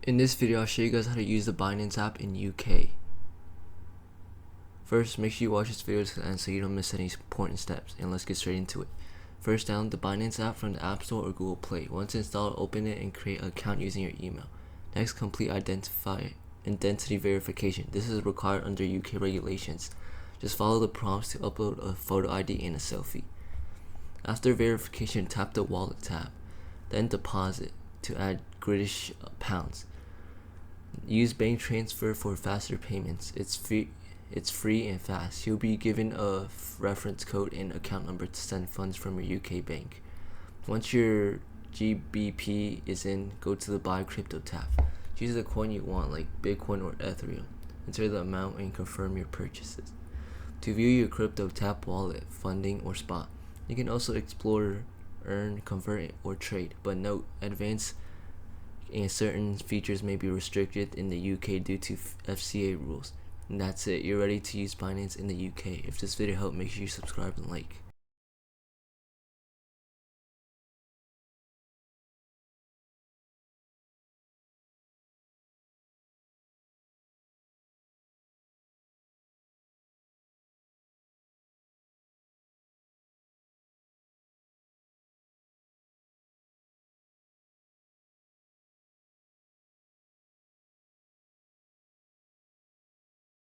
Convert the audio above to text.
In this video, I'll show you guys how to use the Binance app in UK. First, make sure you watch this video to the end so you don't miss any important steps, and let's get straight into it. First, download the Binance app from the App Store or Google Play. Once installed, open it and create an account using your email. Next, complete identity verification. This is required under UK regulations. Just follow the prompts to upload a photo ID and a selfie. After verification, tap the Wallet tab, then Deposit to add British pounds. Use bank transfer for faster payments. It's free and fast. You'll be given a reference code and account number to send funds from your UK bank. Once your GBP is in, go to the Buy Crypto tab. Choose the coin you want, like Bitcoin or Ethereum. Enter the amount and confirm your purchases. To view your crypto, tap Wallet, Funding, or Spot. You can also explore, earn, convert, or trade, but note, advanced and certain features may be restricted in the UK due to FCA rules. And that's it. You're ready to use Binance in the UK. If this video helped, make sure you subscribe and like.